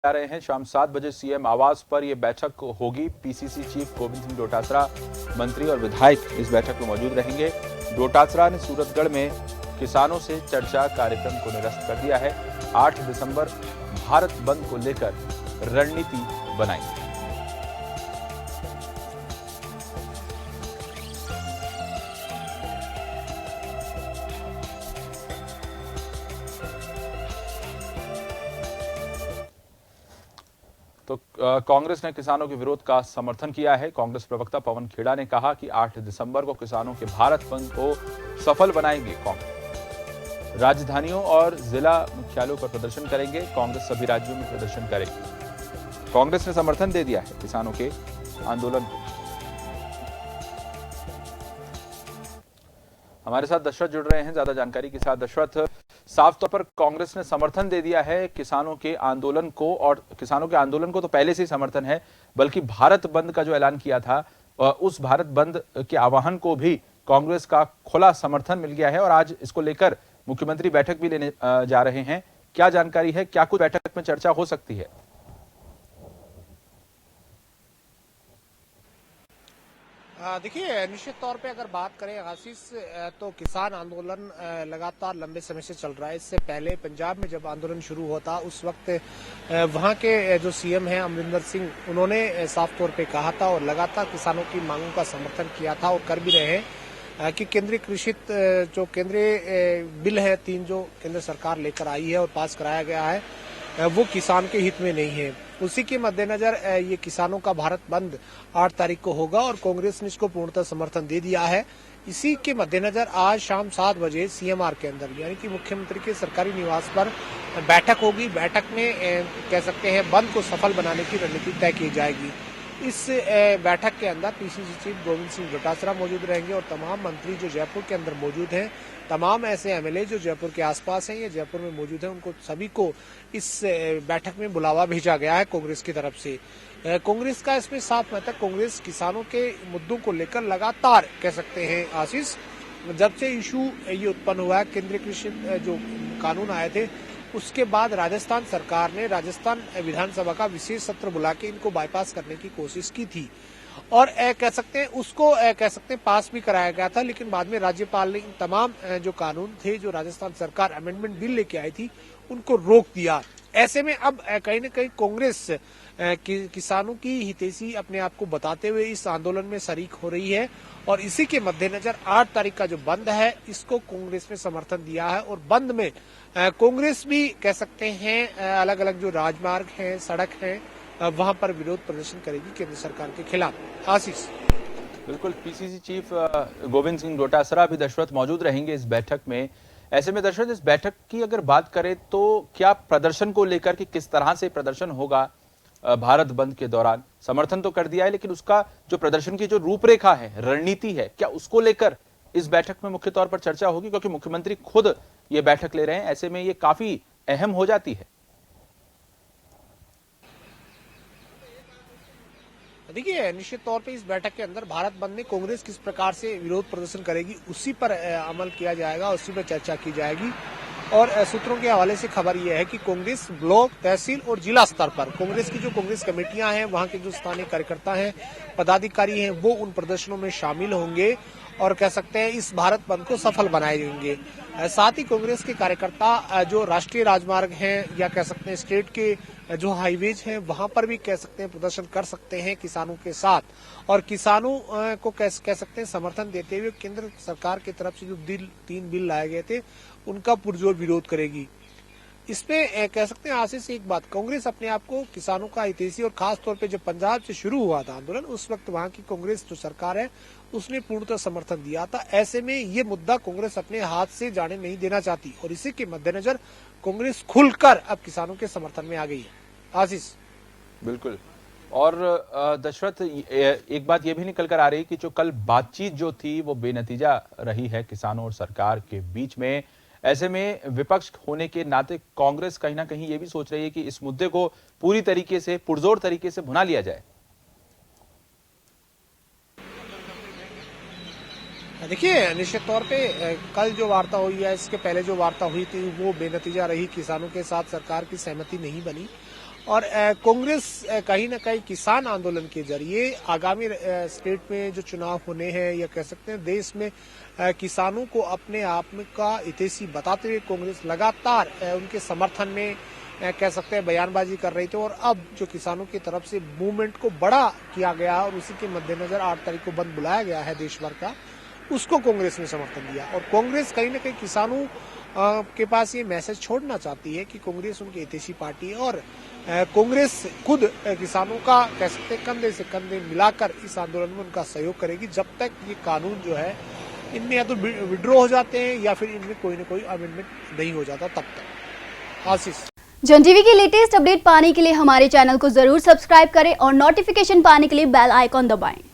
जा रहे हैं। शाम 7 बजे सीएम आवास पर यह बैठक होगी। पीसीसी चीफ गोविंद सिंह डोटासरा, मंत्री और विधायक इस बैठक में मौजूद रहेंगे। डोटासरा ने सूरतगढ़ में किसानों से चर्चा कार्यक्रम को निरस्त कर दिया है। 8 दिसंबर भारत बंद को लेकर रणनीति बनाई। तो कांग्रेस ने किसानों के विरोध का समर्थन किया है। कांग्रेस प्रवक्ता पवन खेड़ा ने कहा कि 8 दिसंबर को किसानों के भारत बंद को सफल बनाएंगे। कांग्रेस राजधानियों और जिला मुख्यालयों पर प्रदर्शन करेंगे। कांग्रेस सभी राज्यों में प्रदर्शन करेगी। कांग्रेस ने समर्थन दे दिया है किसानों के आंदोलन को। हमारे साथ दशरथ जुड़ रहे हैं ज्यादा जानकारी के साथ। दशरथ, साफ तौर पर कांग्रेस ने समर्थन दे दिया है किसानों के आंदोलन को, और किसानों के आंदोलन को तो पहले से ही समर्थन है, बल्कि भारत बंद का जो ऐलान किया था उस भारत बंद के आह्वान को भी कांग्रेस का खुला समर्थन मिल गया है। और आज इसको लेकर मुख्यमंत्री बैठक भी लेने जा रहे हैं। क्या जानकारी है, क्या कुछ बैठक में चर्चा हो सकती है? देखिए, निश्चित तौर पे अगर बात करें आशीष, तो किसान आंदोलन लगातार लंबे समय से चल रहा है। इससे पहले पंजाब में जब आंदोलन शुरू हुआ था उस वक्त वहां के जो सीएम हैं अमरिंदर सिंह, उन्होंने साफ तौर पे कहा था और लगातार किसानों की मांगों का समर्थन किया था और कर भी रहे हैं कि केंद्रीय कृषि जो केंद्रीय बिल है 3 जो केंद्र सरकार लेकर आई है और पास कराया गया है वो किसान के हित में नहीं है। उसी के मद्देनजर ये किसानों का भारत बंद 8 तारीख को होगा और कांग्रेस ने इसको पूर्णतः समर्थन दे दिया है। इसी के मद्देनजर आज शाम 7 बजे सीएमआर के अंदर यानी कि मुख्यमंत्री के सरकारी निवास पर बैठक होगी। बैठक में कह सकते हैं बंद को सफल बनाने की रणनीति तय की जाएगी। इस बैठक के अंदर पीसीसी चीफ गोविंद सिंह डोटासरा मौजूद रहेंगे और तमाम मंत्री जो जयपुर के अंदर मौजूद हैं, तमाम ऐसे एमएलए जो जयपुर के आसपास हैं या जयपुर में मौजूद हैं, उनको सभी को इस बैठक में बुलावा भेजा गया है कांग्रेस की तरफ से। कांग्रेस का इसमें साफ मत है। कांग्रेस किसानों के मुद्दों को लेकर लगातार कह सकते हैं आशीष, जब से इशू ये उत्पन्न हुआ है, केंद्रीय कृषि जो कानून आए थे उसके बाद राजस्थान सरकार ने राजस्थान विधानसभा का विशेष सत्र बुला के इनको बाईपास करने की कोशिश की थी और कह सकते हैं उसको कह सकते हैं पास भी कराया गया था। लेकिन बाद में राज्यपाल ने इन तमाम जो कानून थे जो राजस्थान सरकार अमेंडमेंट बिल लेके आई थी उनको रोक दिया। ऐसे में अब कहीं न कहीं कांग्रेस किसानों की हितैषी अपने आप को बताते हुए इस आंदोलन में शरीक हो रही है और इसी के मद्देनजर 8 तारीख का जो बंद है इसको कांग्रेस ने समर्थन दिया है और बंद में कांग्रेस भी कह सकते हैं अलग अलग जो राजमार्ग हैं, सड़क हैं, वहां पर विरोध प्रदर्शन करेगी केंद्र सरकार के खिलाफ। आशीष, बिल्कुल, पीसीसी चीफ गोविंद सिंह डोटासरा भी दशरथ मौजूद रहेंगे इस बैठक में। ऐसे में दशरथ, इस बैठक की अगर बात करें तो क्या प्रदर्शन को लेकर कि किस तरह से प्रदर्शन होगा भारत बंद के दौरान? समर्थन तो कर दिया है, लेकिन उसका जो प्रदर्शन की जो रूपरेखा है, रणनीति है, क्या उसको लेकर इस बैठक में मुख्य तौर पर चर्चा होगी? क्योंकि मुख्यमंत्री खुद ये बैठक ले रहे हैं, ऐसे में ये काफी अहम हो जाती है। देखिए, निश्चित तौर पे इस बैठक के अंदर भारत बंद में कांग्रेस किस प्रकार से विरोध प्रदर्शन करेगी उसी पर अमल किया जाएगा, उसी पर चर्चा की जाएगी। और सूत्रों के हवाले से खबर यह है कि कांग्रेस ब्लॉक, तहसील और जिला स्तर पर कांग्रेस की जो कांग्रेस कमेटियां हैं, वहां के जो स्थानीय कार्यकर्ता हैं, पदाधिकारी हैं, वो उन प्रदर्शनों में शामिल होंगे और कह सकते हैं इस भारत बंद को सफल बनाएंगे। साथ ही कांग्रेस के कार्यकर्ता जो राष्ट्रीय राजमार्ग हैं या कह सकते हैं स्टेट के जो हाईवेज हैं वहां पर भी कह सकते हैं प्रदर्शन कर सकते हैं किसानों के साथ और किसानों को कह सकते हैं समर्थन देते हुए केंद्र सरकार की तरफ से जो 3 बिल लाए गए थे उनका पुरजोर विरोध करेगी। इसमें कह सकते हैं आशीष एक बात, कांग्रेस अपने आप को किसानों का हितैषी और खास तौर पे जब पंजाब से शुरू हुआ था आंदोलन उस वक्त वहां की कांग्रेस जो सरकार है उसने पूर्णतः समर्थन दिया था। ऐसे में ये मुद्दा कांग्रेस अपने हाथ से जाने नहीं देना चाहती और इसी के मद्देनजर कांग्रेस खुलकर अब किसानों के समर्थन में आ गई है। आशीष, बिल्कुल। और दशरथ, एक बात यह भी निकल कर आ रही कि जो कल बातचीत जो थी वो बेनतीजा रही है किसानों और सरकार के बीच में। ऐसे में विपक्ष होने के नाते कांग्रेस कहीं ना कहीं ये भी सोच रही है कि इस मुद्दे को पूरी तरीके से, पुरजोर तरीके से भुना लिया जाए। देखिए, निश्चित तौर पे कल जो वार्ता हुई है इसके पहले जो वार्ता हुई थी वो बेनतीजा रही। किसानों के साथ सरकार की सहमति नहीं बनी और कांग्रेस कहीं ना कहीं किसान आंदोलन के जरिए आगामी स्टेट में जो चुनाव होने हैं या कह सकते हैं देश में किसानों को अपने आप में का हितैषी बताते हुए कांग्रेस लगातार उनके समर्थन में कह सकते हैं बयानबाजी कर रही थी। और अब जो किसानों की तरफ से मूवमेंट को बड़ा किया गया और उसी के मद्देनजर 8 तारीख को बंद बुलाया गया है देश भर का, उसको कांग्रेस ने समर्थन दिया। और कांग्रेस कहीं ना कहीं किसानों के पास ये मैसेज छोड़ना चाहती है कि कांग्रेस उनकी हितैषी पार्टी है और कांग्रेस खुद किसानों का कह सकते हैं कंधे से कंधे मिलाकर इस आंदोलन में उनका सहयोग करेगी जब तक ये कानून जो है इनमें या तो विड्रॉ हो जाते हैं या फिर इनमें कोई ना कोई अमेंडमेंट नहीं हो जाता तब तक। आशीष, जन टीवी की लेटेस्ट अपडेट पाने के लिए हमारे चैनल को जरूर सब्सक्राइब करें और नोटिफिकेशन पाने के लिए बेल आइकॉन दबाएं।